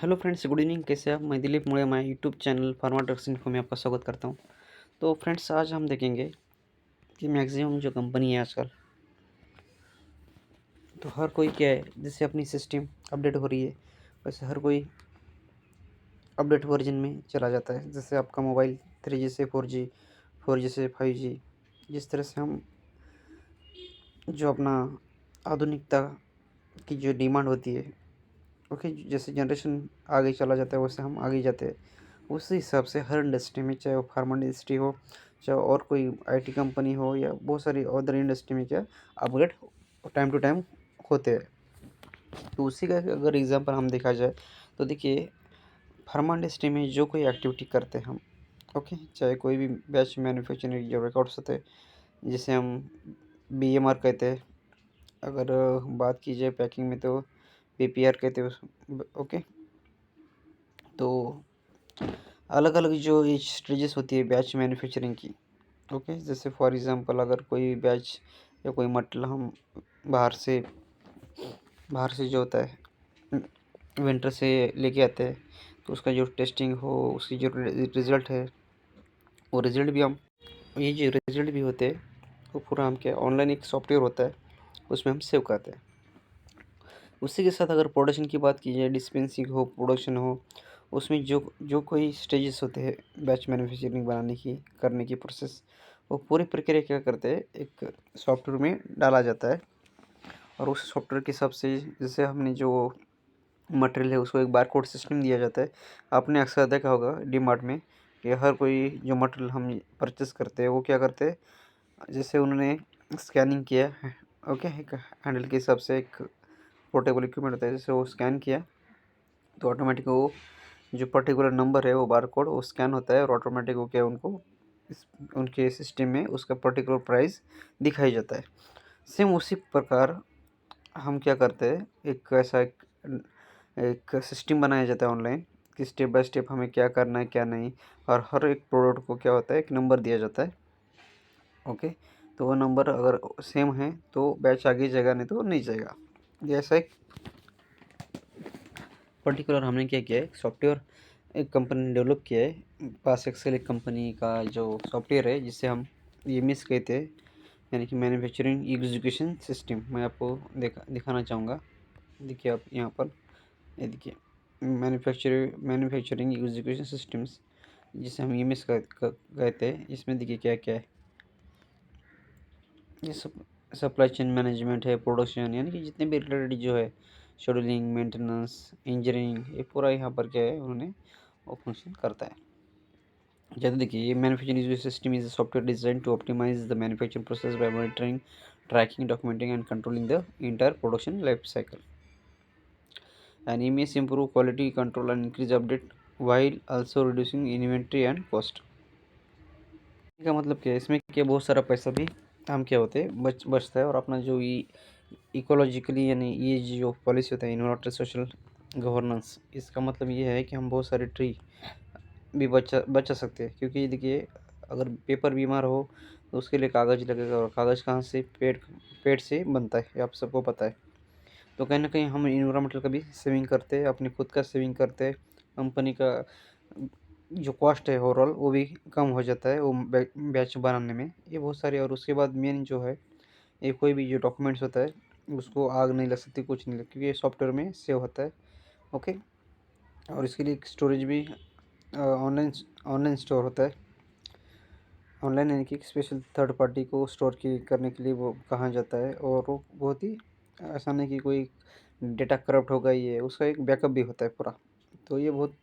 Hello friends, good evening. कैसे आप? मैं दिलीप मुड़े, मैं YouTube channel pharma drugs info में आपका स्वागत करता हूं। तो फ्रेंड्स, आज हम देखेंगे कि मैक्सिमम जो कंपनी है आजकल, तो हर कोई क्या है, जैसे अपनी सिस्टम अपडेट हो रही है वैसे हर कोई अपडेट वर्जन में चला जाता है। जैसे आपका मोबाइल 3G से 4G, 4G से 5G, जिस तरह से हम जो अपना आधुनिकता की जो डिमांड होती है, ओके, जैसे जनरेशन आगे चला जाता है वैसे हम आगे जाते हैं। उसी हिसाब से हर इंडस्ट्री में, चाहे वो फार्मा इंडस्ट्री हो, चाहे और कोई आईटी कंपनी हो, या बहुत सारी अदर इंडस्ट्री में क्या अपग्रेड टाइम टू टाइम होते हैं। तो उसी का अगर एग्जांपल हम देखा जाए तो देखिए, फार्मा इंडस्ट्री में जो कोई एक्टिविटी करते हैं हम, ओके, चाहे कोई भी बैच मैन्युफैक्चरिंग जो रिकॉर्ड्स होते हैं जिसे हम BMR कहते हैं। अगर बात की जाए पैकिंग में तो PPR कहते हैं ओके। तो अलग अलग जो ये स्टेजेस होती है बैच मैन्युफैक्चरिंग की, ओके। जैसे फॉर एग्जांपल, अगर कोई बैच या कोई मटेरियल हम बाहर से बाहर से जो होता है वेंडर से लेके आते हैं, तो उसका जो टेस्टिंग हो, उसकी जो रिज़ल्ट है, वो रिज़ल्ट भी हम ये जो रिज़ल्ट भी होते हैं वो पूरा हम क्या ऑनलाइन एक सॉफ्टवेयर होता है, उसमें हम सेव करते हैं। उसी के साथ अगर प्रोडक्शन की बात की जाए, डिस्पेंसिंग हो, प्रोडक्शन हो, उसमें जो जो कोई स्टेजेस होते हैं बैच मैन्युफैक्चरिंग बनाने की, करने की प्रोसेस, वो पूरी प्रक्रिया क्या करते हैं, एक सॉफ्टवेयर में डाला जाता है। और उस सॉफ्टवेयर के हिसाब से जैसे हमने जो मटेरियल है उसको एक बारकोड सिस्टम दिया जाता है। आपने अक्सर देखा होगा डीमार्ट में कि हर कोई जो मटेरियल हम परचेस करते हैं वो क्या करते हैं, जैसे उन्होंने स्कैनिंग किया है, ओके, एक हैंडल के हिसाब से एक पोर्टेबल इक्विपमेंट होता है, जैसे वो स्कैन किया तो ऑटोमेटिक वो जो पर्टिकुलर नंबर है वो बार कोड वो स्कैन होता है, और ऑटोमेटिक वो क्या उनको उनके सिस्टम में उसका पर्टिकुलर प्राइस दिखाई जाता है। सेम उसी प्रकार हम क्या करते हैं, एक ऐसा एक सिस्टम बनाया जाता है ऑनलाइन कि स्टेप बाय स्टेप हमें क्या करना है क्या नहीं, और हर एक प्रोडक्ट को क्या होता है, एक नंबर दिया जाता है, ओके। तो वो नंबर अगर सेम है तो बैच आगे जाएगा, नहीं तो नहीं जाएगा। ये ऐसा एक पर्टिकुलर हमने क्या किया है, सॉफ्टवेयर एक कंपनी ने डेवलप किया है। पास एक्सेल एक कंपनी का जो सॉफ्टवेयर है जिसे हम EMS कहते हैं, यानी कि मैन्युफैक्चरिंग एग्जीक्यूशन सिस्टम। मैं आपको दिखाना चाहूँगा। देखिए आप यहाँ पर, ये देखिए, मैन्युफैक्चरिंग एग्जीक्यूशन सिस्टम्स, जिसे हम EMS कहते हैं। इसमें देखिए क्या क्या है, ये सब सप्लाई चेन मैनेजमेंट है, प्रोडक्शन, यानी कि जितने भी रिलेटेड जो है, शेड्यूलिंग, मेंटेनेंस, इंजीनियरिंग, ये पूरा यहाँ पर क्या है उन्होंने वो फंक्शन करता है। जैसे देखिए, ये manufacturing system is software design to optimise the manufacturing process by monitoring, tracking, documenting and controlling the entire production life cycle. And EMS improve quality control and increase update while also reducing inventory and cost। का मतलब क्या है, इसमें क्या बहुत सारा पैसा भी हम क्या होते हैं बचता है, और अपना जो इकोलॉजिकली, यानी ये जो पॉलिसी होता है इन्वायरमेंटल सोशल गवर्नेंस, इसका मतलब ये है कि हम बहुत सारे ट्री भी बचा सकते हैं। क्योंकि देखिए, अगर पेपर बीमार हो तो उसके लिए कागज़ लगेगा, और कागज़ कहाँ से, पेड़ पेड़ से बनता है, ये आप सबको पता है। तो कहीं न कहीं हम इन्वायरमेंटल का भी सेविंग करते हैं, अपनी खुद का सेविंग करते हैं, कंपनी का जो कॉस्ट है ओवरऑल वो भी कम हो जाता है वो बैच बनाने में। ये बहुत सारे, और उसके बाद मेन जो है, ये कोई भी जो डॉक्यूमेंट्स होता है उसको आग नहीं लग सकती, कुछ नहीं लग, क्योंकि ये सॉफ्टवेयर में सेव होता है, ओके। और इसके लिए स्टोरेज भी ऑनलाइन ऑनलाइन स्टोर होता है। ऑनलाइन यानी कि स्पेशल थर्ड पार्टी को स्टोर की करने के लिए वो कहा जाता है, और वो बहुत ही ऐसा नहीं कि कोई डेटा करप्ट होगा, ये उसका एक बैकअप भी होता है पूरा। तो ये बहुत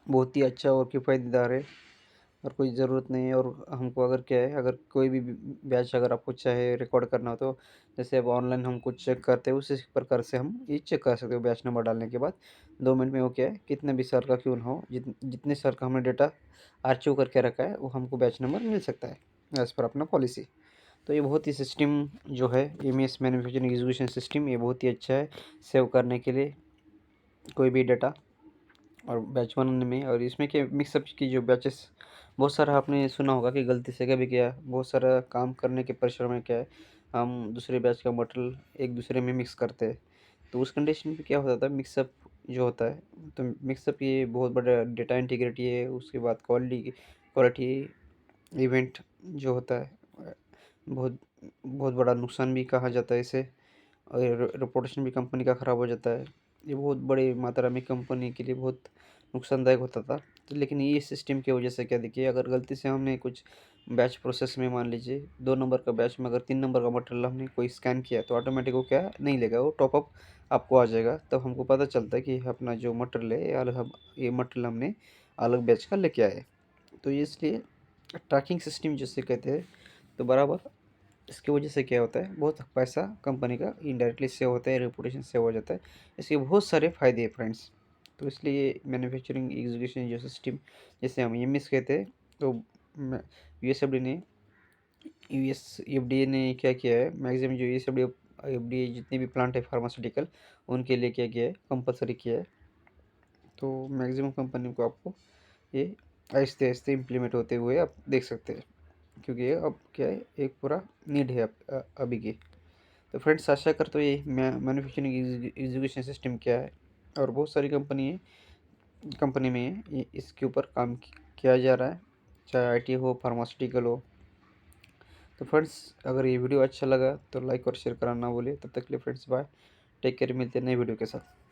बहुत ही अच्छा और किफ़ायतीदार है, और कोई ज़रूरत नहीं है। और हमको अगर क्या है, अगर कोई भी बैच अगर आपको चाहे रिकॉर्ड करना हो, तो जैसे अब ऑनलाइन हम कुछ चेक करते हैं उसी प्रकार से हम ये चेक कर सकते हो। बैच नंबर डालने के बाद 2 मिनट में वो क्या है, कितने भी साल का क्यों ना हो, जितने साल का हमने डेटा आर्चिव करके रखा है वो हमको बैच नंबर मिल सकता है एज़ पर अपना पॉलिसी। तो ये बहुत ही सिस्टम जो है EMS मैन्युफैक्चरिंग एग्जीक्यूशन सिस्टम, ये बहुत ही अच्छा है सेव करने के लिए कोई भी डाटा और बैच बनाने में। और इसमें क्या मिक्सअप की जो बैचेस, बहुत सारा आपने सुना होगा कि गलती से कभी क्या, बहुत सारा काम करने के प्रेशर में क्या है, हम दूसरे बैच का मटेरियल एक दूसरे में मिक्स करते हैं। तो उस कंडीशन पे क्या होता था, मिक्सअप जो होता है, तो मिक्सअप ये बहुत बड़ा डेटा इंटीग्रिटी है, उसके बाद क्वालिटी क्वालिटी इवेंट जो होता है, बहुत बहुत बड़ा नुकसान भी कहा जाता है इसे, और रेपुटेशन भी कंपनी का ख़राब हो जाता है। ये बहुत बड़ी मात्रा में कंपनी के लिए बहुत नुकसानदायक होता था। तो लेकिन ये सिस्टम की वजह से क्या देखिए, अगर गलती से हमने कुछ बैच प्रोसेस में मान लीजिए 2 नंबर का बैच में अगर 3 नंबर का मटेरियल हमने कोई स्कैन किया, तो ऑटोमेटिक वो क्या नहीं लेगा, वो टॉप अप आपको आ जाएगा। तब हमको पता चलता है कि अपना जो मटेरियल है ये मटेरियल हमने अलग बैच का लेके आए। तो ये इसलिए ट्रैकिंग सिस्टम जिसे कहते हैं, तो बराबर इसकी वजह से क्या होता है, बहुत पैसा कंपनी का इनडायरेक्टली सेव होता है, रेपुटेशन सेव हो जाता है। इसके बहुत सारे फ़ायदे हैं फ्रेंड्स। तो इसलिए मैन्युफैक्चरिंग एग्जीक्यूशन जो सिस्टम, जैसे हम एमएस कहते हैं, तो यूएसएफडी ने यूएसएफडीए ने क्या किया है, मैक्सिमम जो यूएसएफडी एफडीए जितने भी प्लांट है फार्मास्यूटिकल, उनके लिए क्या किया है, कंपलसरी किया है। तो मैक्सिमम कंपनी को आपको ये आहिस्ते आहिस्ते इम्प्लीमेंट होते हुए आप देख सकते हैं, क्योंकि ये अब क्या है, एक पूरा नीड है अभी की। तो फ्रेंड्स, आशा करते हो ये मैन्युफैक्चरिंग एजुकेशन सिस्टम क्या है, और बहुत सारी कंपनी में इसके ऊपर काम किया जा रहा है, चाहे आईटी हो, फार्मास्यूटिकल हो। तो फ्रेंड्स, अगर ये वीडियो अच्छा लगा तो लाइक और शेयर करना ना भूलिए। तब तक के लिए फ्रेंड्स, बाय, टेक केयर, मिलते हैं नए वीडियो के साथ।